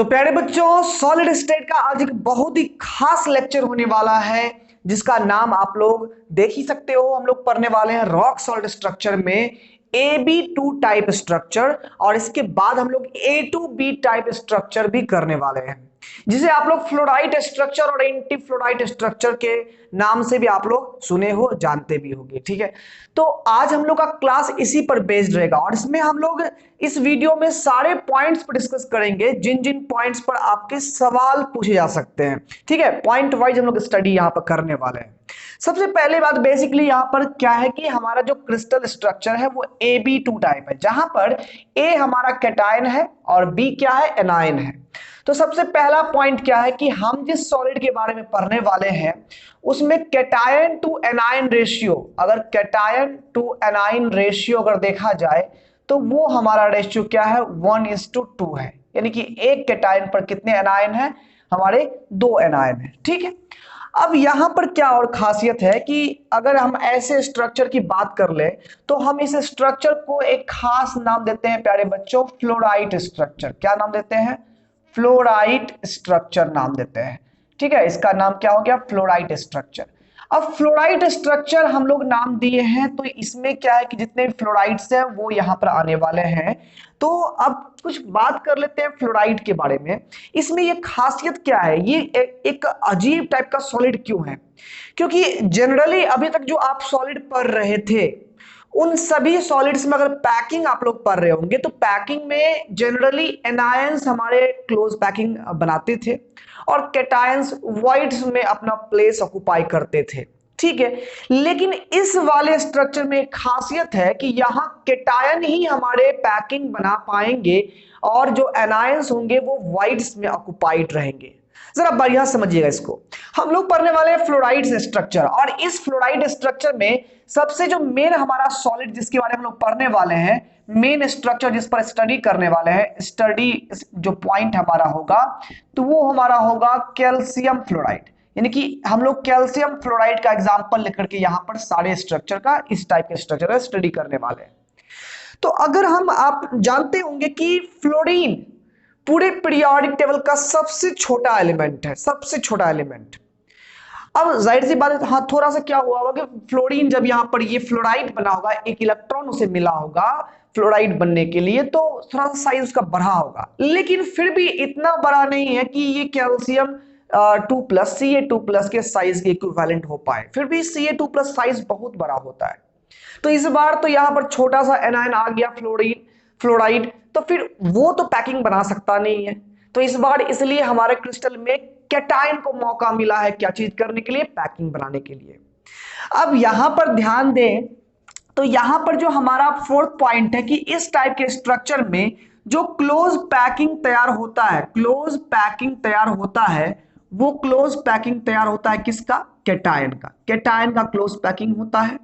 तो प्यारे बच्चों, सॉलिड स्टेट का आज एक बहुत ही खास लेक्चर होने वाला है जिसका नाम आप लोग देख ही सकते हो। हम लोग पढ़ने वाले हैं रॉक सॉलिड स्ट्रक्चर में AB2 टाइप स्ट्रक्चर, और इसके बाद हम लोग A2B टाइप स्ट्रक्चर भी करने वाले हैं, जिसे आप लोग फ्लोराइड स्ट्रक्चर और एंटी फ्लोराइड स्ट्रक्चर के नाम से भी आप लोग सुने हो, जानते भी होंगे। ठीक है, तो आज हम लोग का क्लास इसी पर बेस्ड रहेगा और इसमें हम लोग इस वीडियो में सारे पॉइंट्स पर डिस्कस करेंगे जिन जिन पॉइंट्स पर आपके सवाल पूछे जा सकते हैं। ठीक है, पॉइंट वाइज हम लोग स्टडी यहां पर करने वाले हैं। सबसे पहले बात बेसिकली यहां पर क्या है कि हमारा जो क्रिस्टल स्ट्रक्चर है वो AB2 टाइप है, जहां पर A हमारा कैटायन है और B क्या है, एनायन है। तो सबसे पहला पॉइंट क्या है कि हम जिस सॉलिड के बारे में पढ़ने वाले हैं उसमें कैटायन टू एनायन रेशियो, अगर कैटायन टू एनायन रेशियो अगर देखा जाए तो वो हमारा रेशियो क्या है, 1:2 है। यानी कि एक कैटायन पर कितने एनायन है, हमारे 2 एनायन है। ठीक है, अब यहां पर क्या और खासियत है कि अगर हम ऐसे स्ट्रक्चर की बात कर ले तो हम इस स्ट्रक्चर को एक खास नाम देते हैं प्यारे बच्चों, फ्लोराइड स्ट्रक्चर। क्या नाम देते हैं, फ्लोराइड स्ट्रक्चर नाम देते हैं। ठीक है, इसका नाम क्या हो गया, फ्लोराइड स्ट्रक्चर। अब फ्लोराइड स्ट्रक्चर हम लोग नाम दिए हैं तो इसमें क्या है कि जितने फ्लोराइड्स हैं वो यहां पर आने वाले हैं। तो अब कुछ बात कर लेते हैं फ्लोराइड के बारे में। इसमें ये खासियत क्या है, ये एक अजीब टाइप का सॉलिड क्यों है, क्योंकि जनरली अभी तक जो आप सॉलिड पढ़ रहे थे उन सभी सॉलिड्स में अगर पैकिंग आप लोग पढ़ रहे होंगे तो पैकिंग में जनरली एनायंस हमारे क्लोज पैकिंग बनाते थे और कैटायंस वॉइड्स में अपना प्लेस ऑक्युपाई करते थे। ठीक है, लेकिन इस वाले स्ट्रक्चर में खासियत है कि यहां कैटायन ही हमारे पैकिंग बना पाएंगे और जो एनायंस होंगे वो वॉइड्स में ऑक्युपाइड रहेंगे। जरा बढ़िया समझिएगा इसको। हम लोग पढ़ने वाले हैं फ्लोराइड स्ट्रक्चर, और इस फ्लोराइड स्ट्रक्चर में सबसे जो मेन हमारा सॉलिड जिसके बारे में हम लोग पढ़ने वाले हैं, मेन स्ट्रक्चर जिस पर स्टडी करने वाले हैं, स्टडी जो पॉइंट हमारा होगा तो वो हमारा होगा कैल्शियम फ्लोराइड। यानी कि हम लोग कैल्शियम फ्लोराइड का एग्जांपल लेकर के यहां पर सारे स्ट्रक्चर का, इस टाइप के स्ट्रक्चर का स्टडी करने वाले हैं। तो अगर हम, आप जानते होंगे कि फ्लोरीन पूरे पीरियोडिक टेबल का सबसे छोटा एलिमेंट है, सबसे छोटा एलिमेंट। अब जाहिर सी बात है, हाँ थोड़ा सा क्या हुआ होगा कि फ्लोरीन जब यहां पर ये फ्लोराइड बना होगा, एक इलेक्ट्रॉन उसे मिला होगा फ्लोराइड बनने के लिए, तो थोड़ा सा साइज उसका बढ़ा होगा, लेकिन फिर भी इतना बड़ा नहीं है कि ये कैल्शियम 2+ Ca2+ के साइज के इक्विवेलेंट हो पाए। फिर भी Ca2+ साइज बहुत बड़ा होता है। तो इस बार तो यहां पर छोटा सा एनायन आ गया फ्लोराइड, तो फिर वो तो पैकिंग बना सकता नहीं है। तो इस बार इसलिए हमारे क्रिस्टल में कैटायन को मौका मिला है क्या चीज करने के लिए, पैकिंग बनाने के लिए। अब यहां पर ध्यान दें तो यहां पर जो हमारा फोर्थ पॉइंट है कि इस टाइप के स्ट्रक्चर में जो क्लोज पैकिंग तैयार होता है, क्लोज पैकिंग तैयार होता है, वो क्लोज पैकिंग तैयार होता है किसका, कैटायन का। कैटायन का क्लोज पैकिंग होता है।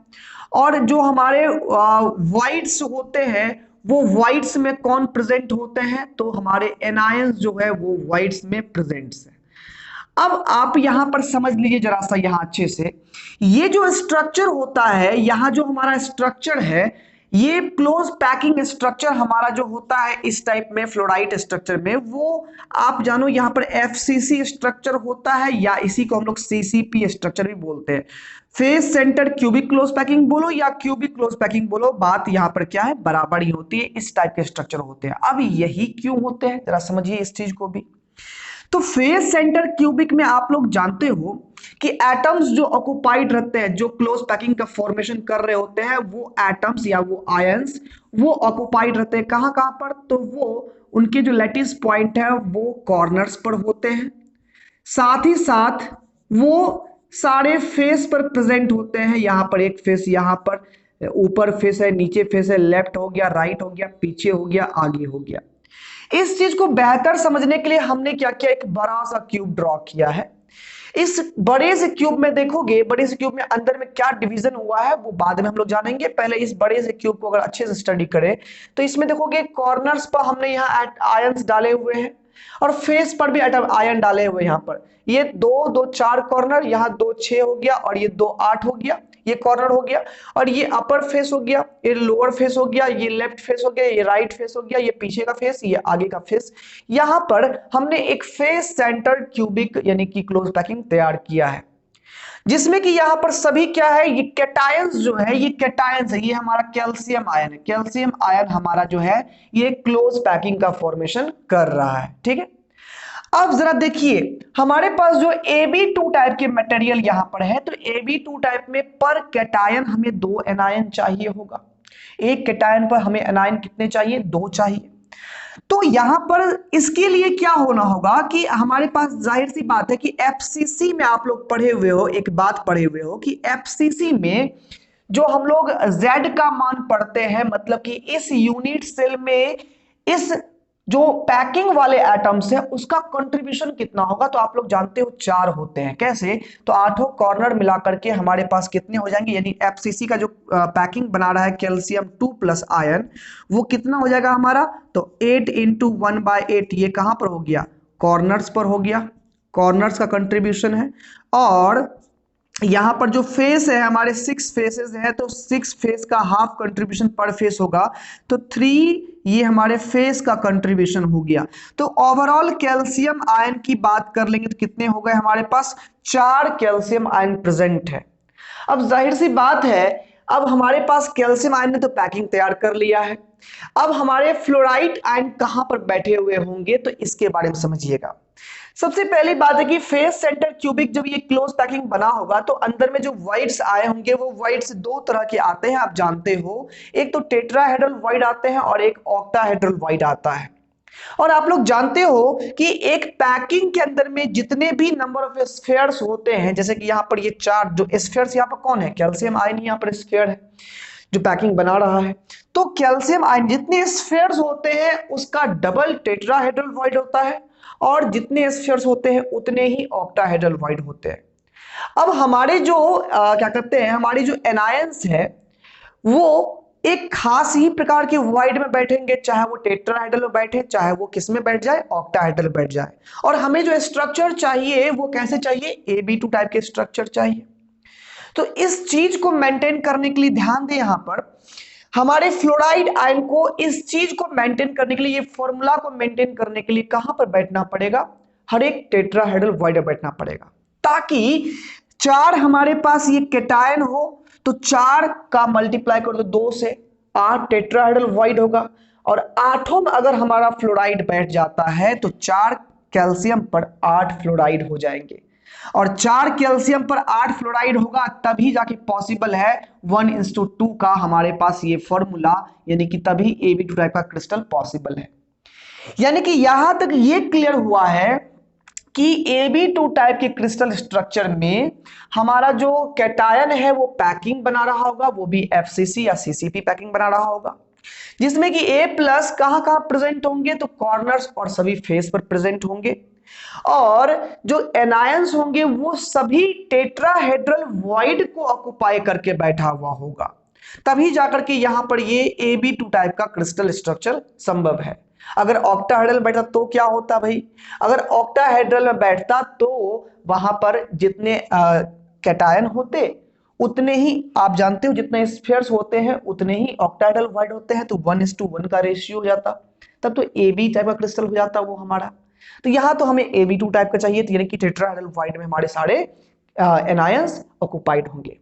और जो हमारे वाइड्स होते हैं वो वाइड्स में कौन प्रेजेंट होते हैं, तो हमारे एनायंस जो है वो वाइड्स में प्रेजेंट है। अब आप यहां पर समझ लीजिए जरा सा यहां अच्छे से, ये जो स्ट्रक्चर होता है, यहां जो हमारा स्ट्रक्चर है, ये क्लोज पैकिंग स्ट्रक्चर हमारा जो होता है इस टाइप में फ्लोराइड स्ट्रक्चर में, वो आप जानो यहां पर FCC स्ट्रक्चर होता है, या इसी को हम लोग CCP स्ट्रक्चर भी बोलते हैं। Face centre cubic close packing बोलो या क्यूबिक क्लोज पैकिंग बोलो, बात यहां पर क्या है, बराबर ही होती है। इस टाइप के स्ट्रक्चर होते हैं। अब यही क्यों होते हैं, जरा समझिए इस चीज को भी। तो फेस सेंटर क्यूबिक में आप लोग जानते हो कि एटम्स जो ऑक्युपाइड रहते हैं, जो क्लोज पैकिंग का फॉर्मेशन कर रहे होते हैं, वो एटम्स या वो आयंस वो ऑक्युपाइड रहते हैं कहां कहां पर, तो वो उनके जो लैटिस पॉइंट है वो कॉर्नर्स पर होते हैं। साथ ही साथ वो सारे फेस पर प्रेजेंट होते हैं। यहां पर एक फेस, यहां पर ऊपर फेस है, नीचे फेस है, लेफ्ट हो गया, राइट हो गया, पीछे हो गया, आगे हो गया। इस चीज को बेहतर समझने के लिए हमने क्या किया, एक बड़ा सा क्यूब ड्रॉ किया है। इस बड़े से क्यूब में देखोगे, बड़े से क्यूब में अंदर में क्या डिवीजन हुआ है वो बाद में हम लोग जानेंगे। पहले इस बड़े से क्यूब को अगर अच्छे से स्टडी करें तो इसमें देखोगे कॉर्नर्स पर हमने यहाँ आयंस डाले हुए हैं, और फेस पर भी एटम आयन डाले हुए यहाँ पर, ये 2 2 4 कॉर्नर, यहाँ 2 6 हो गया और ये 2 8 हो गया, ये कॉर्नर हो गया, और ये अपर फेस हो गया, ये लोअर फेस हो गया, ये लेफ्ट फेस हो गया, ये राइट फेस हो गया, ये पीछे का फेस, ये आगे का फेस। यहां पर हमने एक फेस सेंटर क्यूबिक यानी कि क्लोज पैकिंग तैयार किया है, जिसमें कि यहां पर सभी क्या है, ये कैटायंस जो है, ये कैटायंस है, ये हमारा कैल्शियम आयन है, कैल्शियम आयन हमारा जो है ये क्लोज पैकिंग का फॉर्मेशन कर रहा है। ठीक है, अब जरा देखिए हमारे पास जो Ab2 टाइप के मटेरियल यहां पर है, तो Ab2 टाइप में पर कैटायन हमें 2 एनायन चाहिए होगा। एक कैटायन पर हमें एनायन कितने चाहिए, 2 चाहिए। तो यहां पर इसके लिए क्या होना होगा कि हमारे पास जाहिर सी बात है कि एफसीसी में आप लोग पढ़े हुए हो, एक बात पढ़े हुए हो कि एफसीसी में जो हम लोग Z का मान पढ़ते हैं, मतलब कि इस यूनिट सेल में इस जो पैकिंग वाले एटम्स है उसका कंट्रीब्यूशन कितना होगा, तो आप लोग जानते हो 4 होते हैं। कैसे, तो 8 कॉर्नर मिला करके हमारे पास कितने हो जाएंगे, यानी एफसीसी का जो पैकिंग बना रहा है कैल्शियम 2 प्लस आयन, वो कितना हो जाएगा हमारा, तो 8 इंटू 1/8, ये कहां पर हो गया, कॉर्नर्स पर हो गया, कॉर्नर्स का कंट्रीब्यूशन है। और यहां पर जो फेस है हमारे 6 फेसेस है, तो 6 फेस का हाफ कंट्रीब्यूशन पर फेस होगा, तो 3 ये हमारे फेस का कंट्रीब्यूशन हो गया। तो ओवरऑल कैल्शियम आयन की बात कर लेंगे तो कितने हो गए हमारे पास, 4 कैल्शियम आयन प्रेजेंट है। अब जाहिर सी बात है, अब हमारे पास कैल्शियम आयन ने तो पैकिंग तैयार कर लिया है, अब हमारे फ्लोराइड आयन कहां पर बैठे हुए होंगे, तो इसके बारे में समझिएगा। सबसे पहली बात है कि फेस सेंटर क्यूबिक जब ये क्लोज पैकिंग बना होगा तो अंदर में जो वाइड्स आए होंगे वो वाइड्स 2 तरह के आते हैं, आप जानते हो, एक तो टेट्राहेड्रल वाइड आते हैं और एक ऑक्टाहेड्रल वाइड आता है। और आप लोग जानते हो कि एक पैकिंग के अंदर में जितने भी नंबर ऑफ स्फीयर्स होते हैं, जैसे कि यहाँ पर ये 4 जो स्फीयर्स यहाँ पर कौन है, कैल्शियम आयन यहाँ पर स्फीयर है जो पैकिंग बना रहा है, तो कैल्शियम आयन जितने स्फीयर्स होते हैं उसका डबल टेट्राहेड्रल वाइड होता है, और जितने स्फीयर्स होते हैं उतने ही ऑक्टाहेड्रल वाइड होते हैं। अब हमारे जो क्या कहते हैं, हमारी जो एनायंस है वो एक खास ही प्रकार के वाइड में बैठेंगे, चाहे वो टेट्राहेड्रल में बैठे, चाहे वो किस में बैठ जाए, ऑक्टाहेड्रल बैठ जाए। और हमें जो स्ट्रक्चर चाहिए वो कैसे चाहिए, Ab2 टाइप के स्ट्रक्चर चाहिए। तो इस चीज को मेंटेन करने के लिए ध्यान दें, यहां पर हमारे फ्लोराइड आयन को इस चीज को मेंटेन करने के लिए, ये फॉर्मूला को मेंटेन करने के लिए कहां पर बैठना पड़ेगा, हर एक टेट्राहेड्रल वाइड में बैठना पड़ेगा, ताकि 4 हमारे पास ये कैटायन हो, तो 4 का मल्टीप्लाई कर दो 2 से, 8 टेट्राहेड्रल वाइड होगा, और 8 में अगर हमारा फ्लोराइड बैठ जाता है तो 4 कैल्शियम पर 8 फ्लोराइड हो जाएंगे, और 4 कैल्शियम पर 8 फ्लोराइड होगा, तभी जाके पॉसिबल है 1:2 का हमारे पास ये फॉर्मूला, यानी कि तभी Ab2 टाइप का क्रिस्टल पॉसिबल है। यानी कि यहां तक ये क्लियर हुआ है कि Ab2 टाइप के क्रिस्टल स्ट्रक्चर में हमारा जो कैटायन है वो पैकिंग बना रहा होगा, वो भी FCC या CCP पैकिंग बना रहा होगा, जिसमें कि A+ कहां कहां प्रेजेंट होंगे, तो कॉर्नर्स और सभी फेस पर प्रेजेंट होंगे, और जो एनायंस होंगे वो सभी टेट्राहेड्रल वाइड को ऑक्युपाई करके बैठा हुआ होगा, तभी जाकर के यहां पर ये Ab2 टाइप का क्रिस्टल स्ट्रक्चर संभव है। अगर ऑक्टाहेड्रल बैठता तो क्या होता भाई, अगर ऑक्टाहेड्रल में बैठता तो वहां पर जितने कैटायन होते उतने ही, आप जानते हो जितने स्फीयर्स होते हैं उतने ही ऑक्टाहेड्रल वाइड होते हैं, तो 1:1 का रेशियो हो जाता, तब तो AB टाइप का क्रिस्टल हो जाता वो हमारा। तो यहां तो हमें Ab2 टाइप का चाहिए, यानी कि टेट्राहेड्रल वाइड में हमारे सारे एनायंस ऑक्युपाइड होंगे।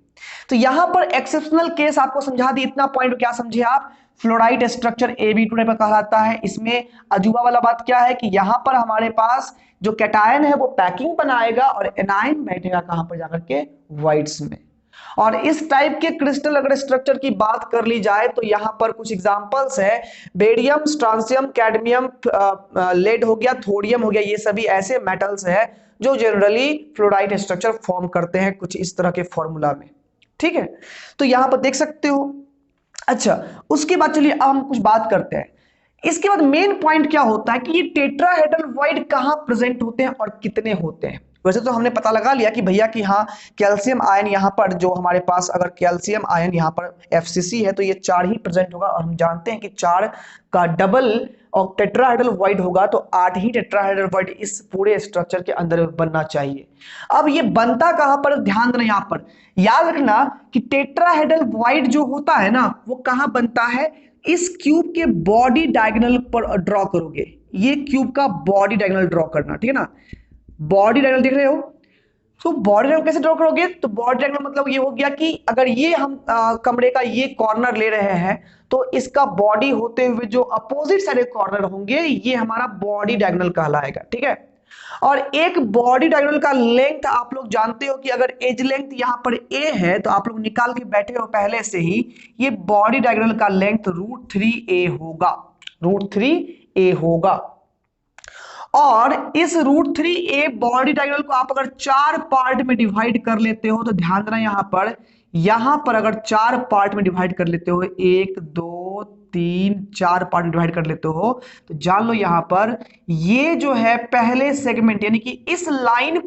तो यहां पर एक्सेप्शनल केस आपको समझा दी, इतना पॉइंट क्या समझे आप, फ्लोराइड स्ट्रक्चर Ab2 टाइप का कहलाता है। इसमें अजूबा वाला बात क्या है कि यहां पर हमारे पास जो कैटायन है वो पैकिंग बनाएगा और एनायन बैठेगा कहां पर जाकर के, वाइड्स में। और इस टाइप के क्रिस्टल अगर स्ट्रक्चर की बात कर ली जाए तो यहां पर कुछ एग्जांपल्स है, बेरियम, स्ट्रांसियम, कैडमियम, लेड हो गया, थोडियम हो गया, ये सभी ऐसे मेटल्स है जो जनरली फ्लोराइड स्ट्रक्चर फॉर्म करते हैं कुछ इस तरह के फॉर्मूला में। ठीक है, तो यहां पर देख सकते हो। अच्छा, उसके बाद चलिए अब हम कुछ बात करते हैं। इसके बाद मेन पॉइंट क्या होता है कि ये टेट्राहेड्रल वाइड कहां प्रेजेंट होते हैं और कितने होते हैं। वैसे तो हमने पता लगा लिया कि भैया कि हाँ कैल्शियम आयन यहाँ पर जो हमारे पास, अगर कैल्शियम आयन यहाँ पर FCC है तो ये 4 ही प्रेजेंट होगा, और हम जानते हैं कि 4 का डबल और टेट्राहेड्रल वॉइड होगा तो 8 ही टेट्राहेड्रल वॉइड इस पूरे स्ट्रक्चर के अंदर बनना चाहिए। अब ये बनता कहां पर, ध्यान देना यहां पर याद रखना कि टेट्राहेड्रल वॉइड जो होता है ना वो कहां बनता है, इस क्यूब के बॉडी डायगोनल पर ड्रॉ करोगे, ये क्यूब का बॉडी डायगोनल ड्रॉ करना, ठीक है ना। बॉडी डायगोनल देख रहे हो, तो बॉडी डायगोनल कैसे ड्रॉ करोगे, तो बॉडी डायगोनल मतलब ये हो गया कि अगर ये हम कमरे का ये कॉर्नर ले रहे हैं तो इसका बॉडी होते हुए जो अपोजिट साइड कॉर्नर होंगे ये हमारा बॉडी डायगोनल कहलाएगा, ठीक है। और एक बॉडी डायगोनल का लेंथ आप लोग जानते हो कि अगर एज लेंथ यहां पर a है तो आप लोग निकाल के बैठे हो पहले से ही, ये बॉडी डायगोनल का लेंथ √3a होगा, √3a होगा। और इस √3a बॉडी डायगोनल को आप अगर 4 पार्ट में डिवाइड कर लेते हो तो ध्यान देना यहां पर अगर 4 पार्ट में डिवाइड कर लेते हो, 1 2 3 4 पार्ट में डिवाइड कर लेते हो तो जान लो यहां पर ये जो है पहले सेगमेंट यानी कि इस लाइन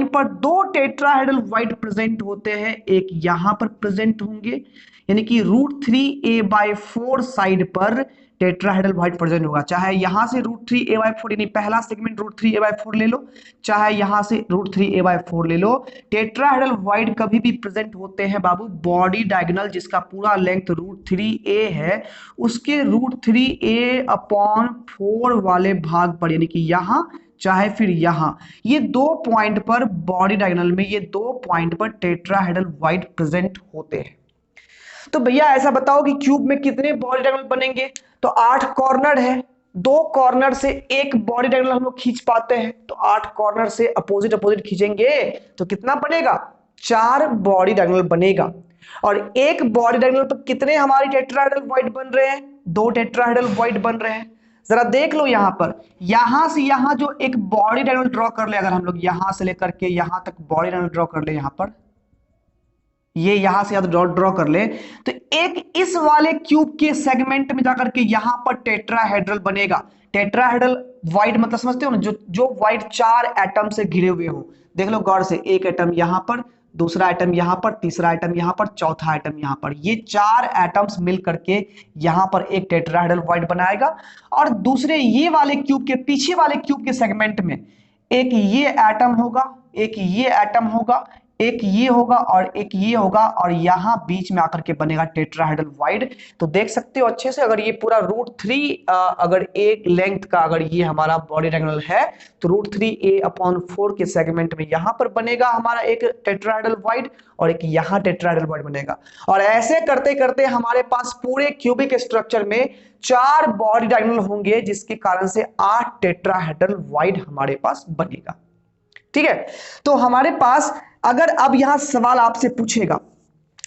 पर 2 टेट्राहेड्रल वॉइड प्रेजेंट होते हैं, एक यहां पर प्रेजेंट होंगे यानी कि √3a/4 साइड पर टेट्राहेड्रल वॉइड प्रेजेंट होगा, चाहे यहां से √3a/4 यानी पहला सेगमेंट √3a/4 ले लो, चाहे यहां से √3a/4 ले लो। टेट्राहेड्रल वॉइड कभी भी प्रेजेंट होते हैं बाबू बॉडी डायगोनल जिसका पूरा लेंथ √3a है उसके √3a/4 वाले भाग पर, यानी कि यहां चाहे फिर यहां, ये 2 पॉइंट पर बॉडी डायगोनल में ये 2 पॉइंट पर टेट्राहेड्रल वॉइड प्रेजेंट होते हैं। तो भैया ऐसा बताओ कि क्यूब में कितने बॉडी डायगोनल बनेंगे, तो 8 कॉर्नर है, 2 कॉर्नर से एक बॉडी डायगोनल हम लोग खींच पाते हैं, तो 8 कॉर्नर से अपोजिट खींचेंगे तो कितना बनेगा, 4 बॉडी डायगोनल बनेगा। और एक बॉडी डायगोनल पर कितने हमारे टेट्राहेड्रल वॉइड बन रहे हैं, 2 टेट्राहेड्रल वॉइड बन रहे हैं। जरा देख लो यहां पर, यहां से यहां जो एक बॉडी डायगोनल ड्रॉ कर ले, अगर हम लोग यहां से लेकर के यहां तक बॉडी डायगोनल ड्रॉ कर ले, यहां पर ये यहां से ड्रॉ कर ले तो एक इस वाले क्यूब के सेगमेंट में जाकर के यहां पर टेट्राहेड्रल बनेगा। टेट्राहेड्रल वॉइड मतलब समझते हो ना, जो वॉइड 4 एटम से घिरे हुए हो, देख लो गौर से, एक एटम यहां पर, दूसरा एटम यहां पर, तीसरा एटम यहां पर, चौथा एटम यहां पर, ये 4 एटम्स मिल करके यहां पर एक टेट्राहेड्रल वॉइड बनाएगा। और दूसरे ये वाले क्यूब के पीछे वाले क्यूब के सेगमेंट में एक ये एटम होगा, एक ये एटम होगा, एक ये होगा और एक ये होगा, और यहां बीच में आकर के बनेगा टेट्राहेड्रल वॉइड। तो देख सकते हो अच्छे से, अगर ये पूरा √3 अगर एक लेंथ का अगर ये हमारा बॉडी डायगोनल है तो √3a/4 के सेगमेंट में यहां पर बनेगा हमारा एक टेट्राहेड्रल वॉइड और एक यहां टेट्राहेड्रल वॉइड बनेगा। और ऐसे करते करते हमारे पास पूरे क्यूबिक स्ट्रक्चर में 4 बॉडी डायगोनल होंगे जिसके कारण से 8 टेट्राहेड्रल वॉइड हमारे पास बनेगा, ठीक है। तो हमारे पास अगर अब यहां सवाल आपसे पूछेगा,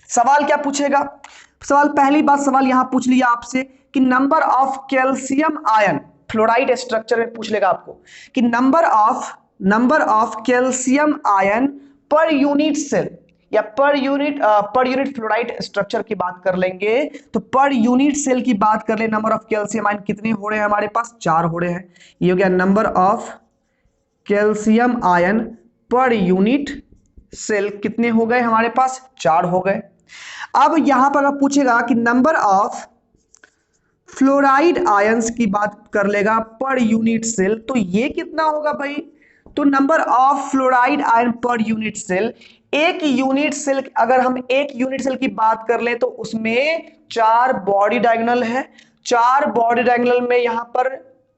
सवाल क्या पूछेगा, सवाल पहली बात सवाल यहां पूछ लिया आपसे कि number of calcium ion, fluoride structure में पूछ लेगा आपको कि number of calcium ion per unit cell या पर यूनिट फ्लोराइड स्ट्रक्चर की बात कर लेंगे तो पर यूनिट सेल की बात कर ले, नंबर ऑफ कैल्शियम आयन कितने हो रहे हैं हमारे पास, 4 हो रहे हैं। ये हो गया number of calcium ion per unit cell कितने हो गए हमारे पास, 4 हो गए। अब यहां पर अब पूछेगा कि नंबर ऑफ फ्लोराइड आयंस की बात कर लेगा पर यूनिट सेल, तो ये कितना होगा भाई, तो number of fluoride ion per unit cell, एक यूनिट सेल अगर हम एक यूनिट सेल की बात कर ले तो उसमें 4 बॉडी डायगोनल है, 4 बॉडी डायगोनल में यहां पर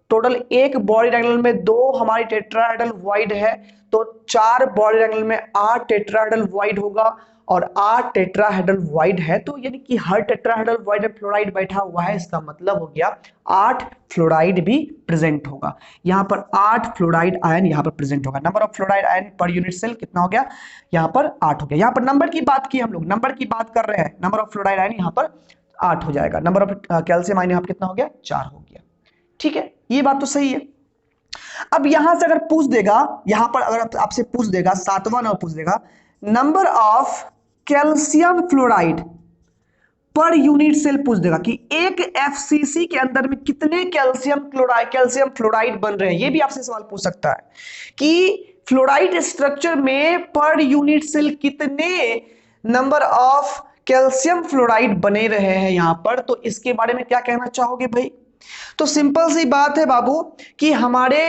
टोटल एक बॉडी डायगोनल में 2 हमारी टेट्राहेड्रल वॉइड है, तो 4 बॉडी डायगोनल में 8 टेट्राहेड्रल वॉइड होगा और 8 टेट्राहेड्रल वॉइड है, तो यानी कि हर टेट्राहेड्रल वॉइड में फ्लोराइड बैठा हुआ है, इसका मतलब हो गया 8 फ्लोराइड भी प्रेजेंट होगा। यहां पर 8 फ्लोराइड आयन यहां पर प्रेजेंट होगा। Number of fluoride ion per unit cell कितना हो गया, यहां पर 8 हो गया। यहां पर नंबर की बात की, हम लोग नंबर की बात कर रहे हैं, नंबर ऑफ फ्लोराइड आयन यहां पर 8 हो जाएगा, नंबर ऑफ कैल्शियम आयन यहां पर कितना हो गया, 4 हो गया, ठीक है, ये बात तो सही है। अब यहां से अगर पूछ देगा, यहां पर अगर आपसे पूछ देगा 7वां नंबर पूछ देगा number of calcium fluoride per unit cell पूछ देगा कि एक एफसीसी के अंदर में कितने कैल्शियम फ्लोराइड बन रहे हैं, ये भी आपसे सवाल पूछ सकता है कि फ्लोराइड स्ट्रक्चर में पर यूनिट सेल कितने नंबर ऑफ कैल्शियम फ्लोराइड बने रहे हैं यहां पर, तो इसके बारे में क्या कहना चाहोगे भाई, तो सिंपल सी बात है बाबू कि हमारे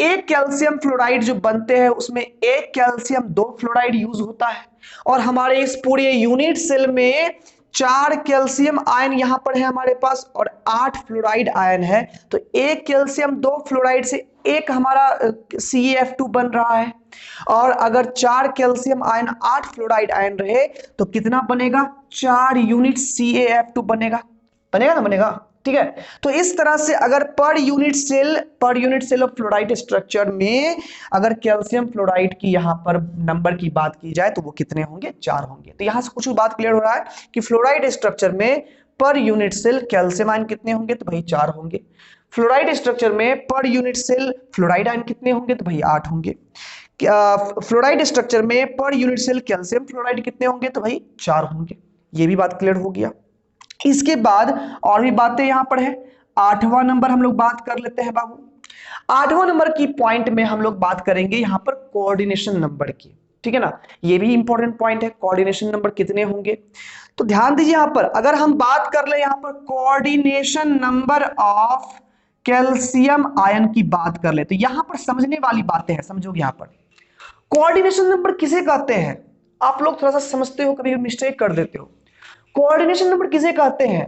एक कैल्शियम फ्लोराइड जो बनते हैं उसमें एक कैल्शियम 2 फ्लोराइड यूज होता है, और हमारे इस पूरे यूनिट सेल में 4 कैल्शियम आयन यहां पर है हमारे पास और 8 फ्लोराइड आयन है। तो एक कैल्शियम 2 फ्लोराइड से एक हमारा CaF2 बन रहा है, और अगर 4 कैल्शियम आयन 8 फ्लोराइड आयन रहे तो कितना बनेगा, 4 यूनिट CaF2 बनेगा। बनेगा ना, बनेगा, ठीक है। तो इस तरह से अगर per unit cell of fluoride structure में अगर कैल्शियम फ्लोराइड की यहां पर नंबर की बात की जाए तो वो कितने होंगे, 4 होंगे। तो यहां से कुछ बात क्लियर हो रहा है कि फ्लोराइड स्ट्रक्चर में पर यूनिट सेल कैल्शियम आयन कितने होंगे, तो भाई 4 होंगे। फ्लोराइड स्ट्रक्चर में पर यूनिट सेल फ्लोराइड आयन कितने होंगे, तो भाई 8 होंगे। फ्लोराइड स्ट्रक्चर में पर यूनिट सेल कैल्शियम फ्लोराइड कितने होंगे, तो भाई 4 होंगे। ये भी बात क्लियर हो गया। इसके बाद और भी बातें यहां पर है। 8वां नंबर हम लोग बात कर लेते हैं बाबू। 8वां नंबर की पॉइंट में हम लोग बात करेंगे यहां पर कोऑर्डिनेशन नंबर की, ठीक है ना। ये भी इंपॉर्टेंट पॉइंट है, कोऑर्डिनेशन नंबर कितने होंगे। तो ध्यान दीजिए यहां पर अगर हम बात कर ले यहां पर coordination number of calcium ion की बात कर ले, तो यहां पर समझने वाली बातें हैं, समझोगे यहां पर कोऑर्डिनेशन नंबर किसे कहते हैं। आप लोग थोड़ा सा समझते हो, कभी मिस्टेक कर देते हो। कोऑर्डिनेशन नंबर किसे कहते हैं,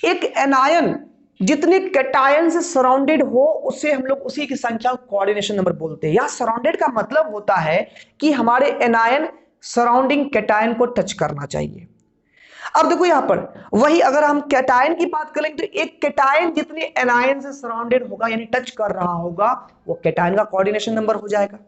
एक एनायन जितने कैटायन से सराउंडेड हो उसे हम लोग उसी की संख्या कोऑर्डिनेशन नंबर बोलते हैं। या सराउंडेड का मतलब होता है कि हमारे एनायन सराउंडिंग कैटायन को टच करना चाहिए। अब देखो यहां पर वही अगर हम कैटायन की बात करें तो एक कैटायन जितने एनायन से सराउंडेड होगा यानी टच कर रहा होगा वो कैटायन का कोऑर्डिनेशन नंबर हो जाएगा।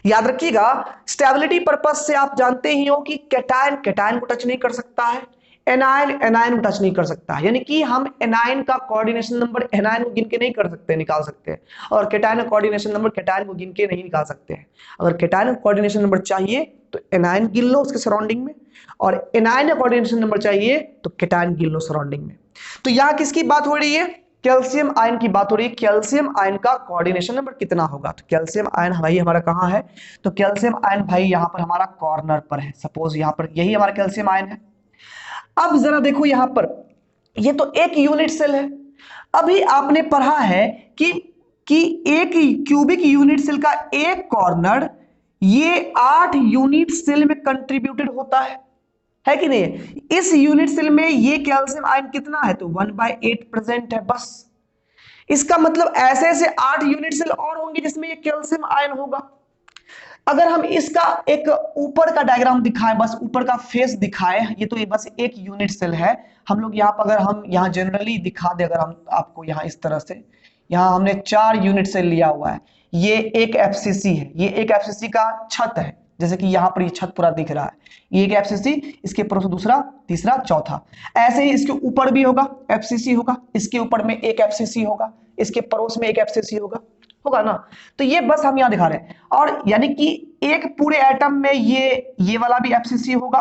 याद रखिएगा स्टेबिलिटी पर्पज से आप जानते ही हो कि कैटायन कैटायन को टच नहीं कर सकता है, एनायन एनायन को टच नहीं कर सकता है, यानी कि हम एनायन का कोऑर्डिनेशन नंबर एनायन को गिन के नहीं कर सकते, निकाल सकते हैं, और कैटायन का कोऑर्डिनेशन नंबर कैटायन को गिन के नहीं निकाल सकते हैं। अगर कैटायन का कोऑर्डिनेशन नंबर चाहिए तो एनायन गिन लो उसके सराउंडिंग में, और एनायन का कोऑर्डिनेशन नंबर चाहिए तो कैटायन गिन लो सराउंडिंग में। तो यहां किसकी बात हो रही है, कैल्शियम आयन की बात हो रही है। कैल्शियम आयन का कोऑर्डिनेशन नंबर कितना होगा, तो कैल्शियम आयन भाई हमारा कहां है, तो कैल्शियम आयन भाई यहां पर हमारा कॉर्नर पर है। सपोज यहां पर यही हमारा कैल्शियम आयन है। अब जरा देखो यहां पर ये तो एक यूनिट सेल है। अभी आपने पढ़ा है कि एक क्यूबिक यूनिट सेल का एक कॉर्नर ये 8 यूनिट सेल में कंट्रीब्यूटेड होता है कि नहीं। इस यूनिट सेल में ये कैल्शियम आयन कितना है, तो 1/8 प्रेजेंट है बस। इसका मतलब ऐसे ऐसे 8 यूनिट सेल और होंगे जिसमें ये कैल्शियम आयन होगा। अगर हम इसका एक ऊपर का डायग्राम दिखाएं, बस ऊपर का फेस दिखाएं, ये तो ये बस एक यूनिट सेल है। हम लोग यहाँ पर अगर हम यहाँ जनरली दिखा दे, अगर हम आपको यहाँ इस तरह से, यहाँ हमने 4 यूनिट सेल लिया हुआ है। ये एक एफसीसी है, ये एक एफसीसी का छत है, जैसे कि यहाँ पर ये छत पूरा दिख रहा है, ये एक एफसीसी, इसके पड़ोस में दूसरा, तीसरा, चौथा। ऐसे ही इसके ऊपर भी होगा एफसीसी होगा, इसके ऊपर में एक एफसीसी होगा, इसके पड़ोस में एक एफसीसी होगा ना। तो ये बस हम यहां दिखा रहे हैं, और यानी कि एक पूरे एटम में ये वाला भी एफसीसी होगा,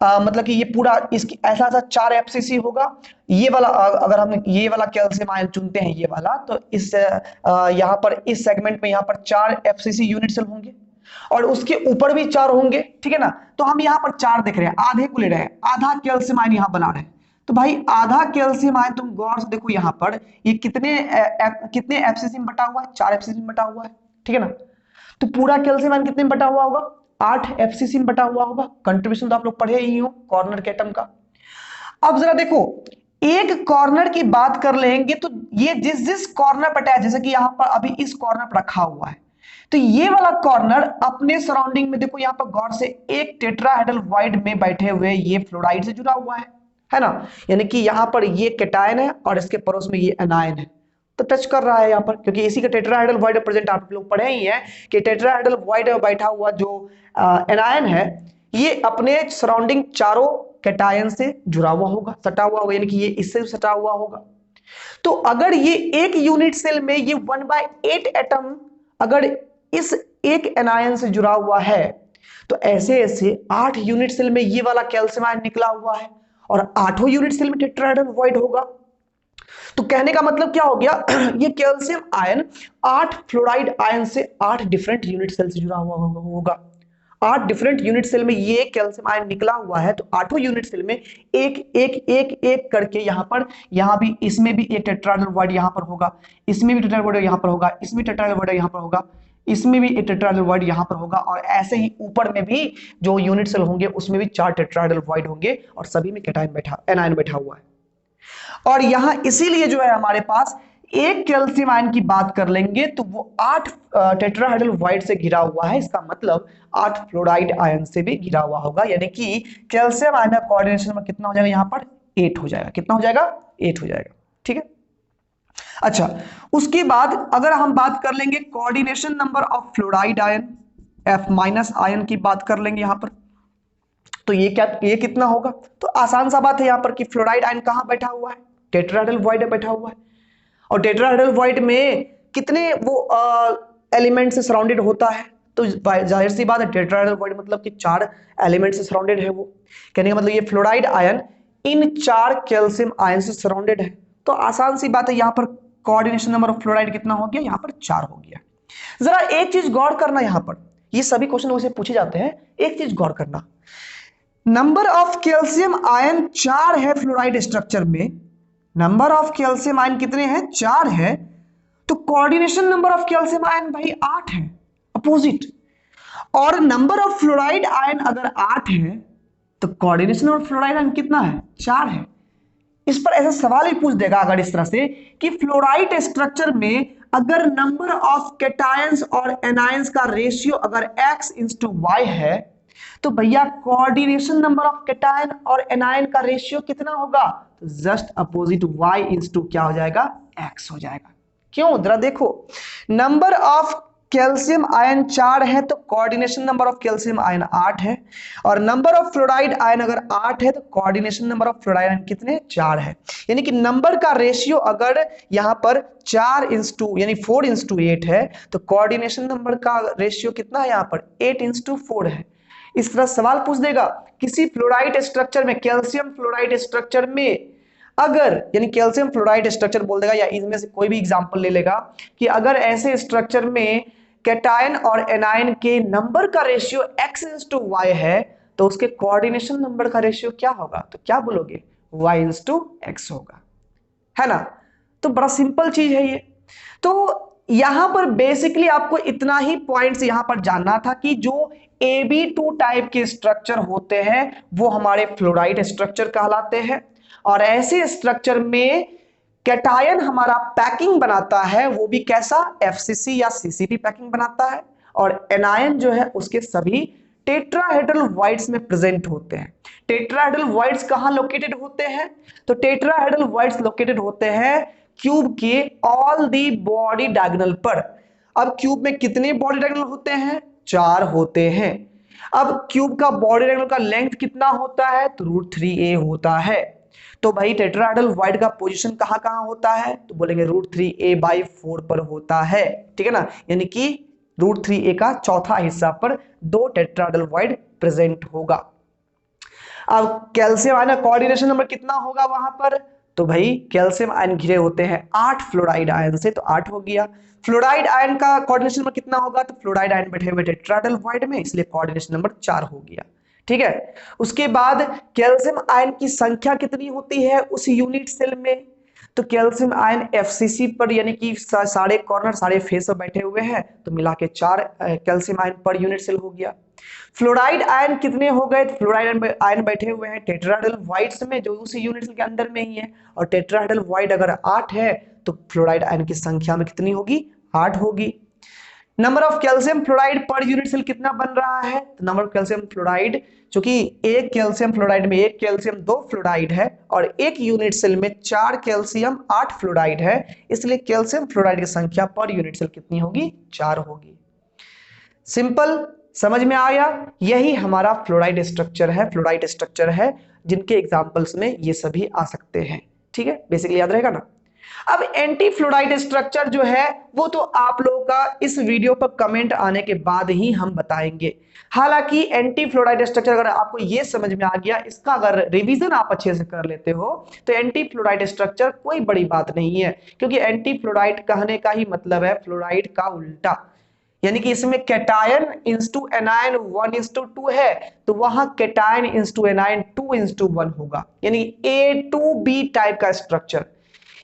मतलब कि ये पूरा इसकी ऐसा ऐसा 4 एफसीसी होगा। ये वाला अगर हम ये वाला कैल्शियम आयन चुनते हैं ये वाला, तो इस यहां पर इस सेगमेंट में यहां पर 4 एफसीसी यूनिट सेल होंगे, और उसके ऊपर भी 4 होंगे, ठीक है ना। तो हम यहां पर 4 देख रहे हैं, आधे को ले रहे हैं, आधा कैल्शियम आयन यहां बना रहे हैं। तो भाई आधा कैल्शियम आयन तुम गौर से देखो यहां पर ये कितने एफसीसी में बटा हुआ है, 4 एफसीसी में बटा हुआ है, ठीक है ना। तो पूरा कैल्शियम आयन कितने में बटा हुआ होगा, 8 एफसीसी में बटा हुआ होगा। कंट्रीब्यूशन तो आप लोग पढ़े ही हो कॉर्नर के एटम का। अब जरा देखो एक कॉर्नर की बात कर लेंगे, तो ये जिस जिस कॉर्नर पर है, जैसे कि यहां पर अभी इस कॉर्नर पर रखा हुआ है, तो ये वाला कॉर्नर अपने सराउंडिंग में देखो यहां पर गौर से एक टेट्राहेड्रल वाइड में बैठे हुए ये फ्लोराइड से जुड़ा हुआ है ना। यानी कि यहां पर ये कैटायन है और इसके पड़ोस में ये एनायन है, तो टच कर रहा है यहां पर, क्योंकि इसी का टेट्राहेड्रल वाइड प्रेजेंट आप लोग पढ़े ही है कि टेट्राहेड्रल वाइड में बैठा हुआ जो एनायन है ये अपने सराउंडिंग चारों कैटायन से जुड़ा हुआ होगा, सटा हुआ होगा, यानी कि ये इससे सटा हुआ होगा। तो अगर ये एक यूनिट सेल में ये 1/8 एटम अगर इस एक एनायन से जुड़ा हुआ है, तो ऐसे ऐसे 8 यूनिट सेल में ये वाला कैल्शियम आयन निकला हुआ है, और 8 यूनिट सेल में टेट्राहेड्रल वॉइड होगा। तो कहने का मतलब क्या हो गया ये कैल्शियम आयन 8 फ्लोराइड आयन से 8 डिफरेंट यूनिट सेल से जुड़ा हुआ होगा। 8 डिफरेंट यूनिट सेल में ये कैल्शियम आयन निकला हुआ है, तो 8 यूनिट सेल में एक एक एक एक करके यहाँ भी इसमें भी एक टेट्राहेड्रल बॉन्ड यहाँ पर होगा, इसमें भी टेट्राहेड्रल बॉन्ड यहाँ पर होगा, इसमें टेट्राहेड्रल बॉन्ड यहाँ पर होगा, इसमें भी एक टेट्राहेड्रल बॉन्ड यहाँ पर होगा, और ऐसे ही ऊपर में भी जो यूनिट सेल होंगे उसमें भी 4 टेट्राहेड्रल बॉन्ड होंगे और सभी में एनायन बैठा हुआ है। और यहां इसीलिए जो है हमारे पास एक कैल्शियम आयन की बात कर लेंगे तो वो 8 टेट्राहेड्रल बॉन्ड से घिरा हुआ है, इसका मतलब 8 फ्लोराइड आयन से भी घिरा हुआ होगा, यानी कि कैल्शियम आयन का कोऑर्डिनेशन में कितना हो जाएगा, यहां पर 8 हो जाएगा। कितना हो जाएगा? 8 हो जाएगा। ठीक है। अच्छा, उसके बाद अगर हम बात कर लेंगे coordination number of fluoride ion, F- ion की बात कर लेंगे यहां पर, तो ये कितना होगा? तो आसान सा बात है यहां पर कि फ्लोराइड आयन कहां बैठा हुआ है? टेट्राहेड्रल बॉन्ड में बैठा हुआ है, और टेट्राहेड्रल बॉन्ड में कितने वो एलिमेंट से सराउंडेड होता है? तो जाहिर सी बात है टेट्राहेड्रल बॉन्ड मतलब कि 4 एलिमेंट से सराउंडेड है वो, कहने का मतलब ये फ्लोराइड आयन इन 4 कैल्शियम आयन से सराउंडेड है। तो आसान सी बात है, यहां पर कोऑर्डिनेशन नंबर ऑफ फ्लोराइड कितना हो गया? यहां पर 4 हो गया। जरा एक चीज गौर करना, यहां पर ये सभी क्वेश्चन वैसे पूछे जाते हैं, एक चीज गौर करना, नंबर ऑफ कैल्शियम आयन 4 है फ्लोराइड स्ट्रक्चर में, नंबर ऑफ कैल्शियम आयन कितने हैं? 4 है, तो coordination number of calcium ion भाई 8 है, अपोजिट। और नंबर ऑफ फ्लोराइड आयन अगर 8 है तो कोऑर्डिनेशन ऑफ फ्लोराइड आयन कितना है? 4 है। इस पर ऐसा सवाल ही पूछ देगा अगर इस तरह से कि फ्लोराइड स्ट्रक्चर में अगर नंबर ऑफ कैटायंस और एनायंस का रेशियो अगर x/y है तो भैया कोऑर्डिनेशन नंबर ऑफ कैटायन और एनायन का रेशियो कितना होगा? तो जस्ट अपोजिट y/, क्या हो जाएगा? x हो जाएगा। क्यों? जरा देखो, नंबर ऑफ कैल्शियम आयन 4 है तो coordination number of calcium ion 8 है, और नंबर ऑफ फ्लोराइड आयन अगर 8 है तो coordination number of fluoride ion कितने? 4 है। यानी कि नंबर का रेशियो अगर यहां पर 4/2 यानी 4/8 है तो कोऑर्डिनेशन नंबर का रेशियो कितना है? यहां पर 8/4 है। इस तरह सवाल पूछ देगा किसी फ्लोराइड स्ट्रक्चर में, कैल्शियम फ्लोराइड स्ट्रक्चर में अगर, यानी कैल्शियम फ्लोराइड स्ट्रक्चर बोल देगा या इनमें से कोई भी एग्जांपल ले लेगा कि अगर ऐसे स्ट्रक्चर में कैटायन और एनायन के नंबर का रेशियो x/y है तो उसके कोऑर्डिनेशन नंबर का रेशियो क्या होगा? तो क्या बोलोगे? y/x होगा, है ना? तो बड़ा सिंपल चीज है ये। तो यहां पर बेसिकली आपको इतना ही पॉइंट्स यहां पर जानना था कि जो Ab2 टाइप के स्ट्रक्चर होते हैं वो हमारे फ्लोराइड स्ट्रक्चर कहलाते हैं, और ऐसे स्ट्रक्चर में कैटायन हमारा पैकिंग बनाता है, वो भी कैसा? FCC या CCP पैकिंग बनाता है, और एनायन जो है उसके सभी टेट्राहेड्रल बॉन्ड्स में प्रेजेंट होते हैं। टेट्राहेड्रल बॉन्ड्स कहां लोकेटेड होते हैं? तो टेट्राहेड्रल बॉन्ड्स लोकेटेड होते हैं क्यूब के ऑल दी बॉडी डायगोनल पर। अब क्यूब में कितने बॉडी डायगोनल होते हैं? 4 होते हैं। अब क्यूब का बॉडी डायगोनल का लेंथ कितना होता है? तो √3a होता है। तो भाई टेट्राहेड्रल बॉन्ड का पोजीशन कहां कहां होता है? तो बोलेंगे √3a/4 पर होता है, ठीक है ना? यानी कि √3a का चौथा हिस्सा पर 2 टेट्राहेड्रल बॉन्ड प्रेजेंट होगा। अब कैल्शियम आयन का कोऑर्डिनेशन नंबर कितना होगा वहां पर? तो भाई कैल्शियम आयन घिरे होते हैं 8 फ्लोराइड आयन से, तो 8 हो गया। फ्लोराइड आयन का कोऑर्डिनेशन नंबर कितना होगा? तो फ्लोराइड आयन बैठे हुए टेट्राहेड्रल बॉन्ड में, इसलिए कोऑर्डिनेशन नंबर 4 हो गया। ठीक है। उसके बाद कैल्शियम आयन की संख्या कितनी होती है उस यूनिट सेल में? तो कैल्शियम आयन FCC पर यानी कि सारे कॉर्नर सारे फेस पर बैठे हुए हैं, तो मिला के 4 calcium ion per unit cell हो गया। फ्लोराइड आयन कितने हो गए? फ्लोराइड आयन बैठे हुए हैं टेट्राहेड्रल बॉन्ड्स में जो उसी यूनिट सेल के अंदर में ही है, और टेट्राहेड्रल बॉन्ड अगर 8 है तो फ्लोराइड आयन की संख्या में कितनी होगी? 8 होगी। Number of calcium fluoride per unit cell कितना बन रहा है? तो नंबर ऑफ कैल्शियम फ्लोराइड, चूंकि एक कैल्शियम फ्लोराइड में एक कैल्शियम 2 फ्लोराइड है और एक यूनिट सेल में 4 कैल्शियम 8 फ्लोराइड है, इसलिए कैल्शियम फ्लोराइड की संख्या पर यूनिट सेल कितनी होगी? 4 होगी। सिंपल, समझ में आया? यही हमारा फ्लोराइड स्ट्रक्चर है जिनके एग्जांपल्स में ये सभी आ सकते हैं। ठीक है, बेसिकली याद रहेगा ना। अब एंटी फ्लोराइड स्ट्रक्चर जो है वो तो आप लोगों का इस वीडियो पर कमेंट आने के बाद ही हम बताएंगे। हालांकि एंटी फ्लोराइड स्ट्रक्चर अगर आपको ये समझ में आ गया, इसका अगर रिवीजन आप अच्छे से कर लेते हो तो एंटी फ्लोराइड स्ट्रक्चर कोई बड़ी बात नहीं है, क्योंकि एंटी फ्लोराइड कहने का ही मतलब है फ्लोराइड का उल्टा। यानी कि इसमें कैटायन इंटू एनायन 1:2 है, तो वहां कैटायन इंटू एनायन 2:1 होगा, यानी A2B टाइप का स्ट्रक्चर।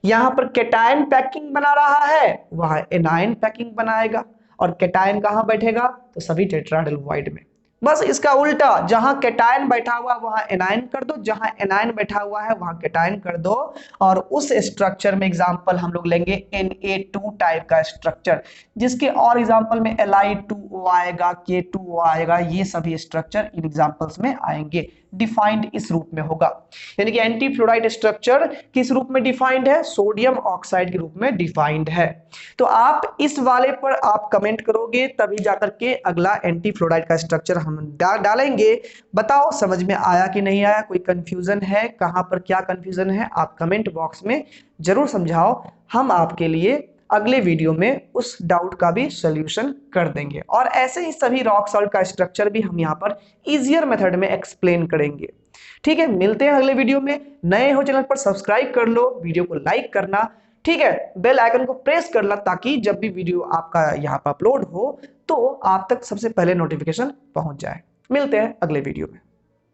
यहां पर कैटायन पैकिंग बना रहा है, वहां एनायन पैकिंग बनाएगा, और कैटायन कहां बैठेगा, तो सभी टेट्राहेड्रल वॉइड में। बस इसका उल्टा, जहां कैटायन बैठा हुआ वहां एनायन कर दो, जहां एनायन बैठा हुआ है वहां कैटायन कर दो। और उस स्ट्रक्चर में एग्जांपल हम लोग लेंगे Na2 टाइप का स्ट्रक्चर, जिसके और एग्जांपल में Li2O आएगा, K2O आएगा, ये सभी स्ट्रक्चर इन एग्जांपल्स में आएंगे। डिफाइंड इस रूप में होगा, यानी कि एंटी फ्लोराइड स्ट्रक्चर किस रूप में डिफाइंड है, सोडियम ऑक्साइड के रूप में डिफाइंड है। तो आप इस वाले पर आप कमेंट करोगे तभी जाकर के अगला एंटी फ्लोराइड का स्ट्रक्चर हम डालेंगे। बताओ समझ में आया कि नहीं आया, कोई कंफ्यूजन है, कहां पर क्या कंफ्यूजन है, आप कमेंट बॉक्स में जरूर समझाओ। हम आपके लिए अगले वीडियो में उस डाउट का भी सॉल्यूशन कर देंगे, और ऐसे ही सभी रॉक सॉल्ट का स्ट्रक्चर भी हम यहाँ पर इजियर मेथड में एक्सप्लेन करेंगे। ठीक है, मिलते हैं अगले वीडियो में। नए हो चैनल पर सब्सक्राइब कर लो, वीडियो को लाइक करना, ठीक है, बेल आइकन को प्रेस करना, ताकि जब भी वीडियो आपका यहाँ पर अपलोड हो तो आप तक सबसे पहले नोटिफिकेशन पहुंच जाए। मिलते हैं अगले वीडियो में।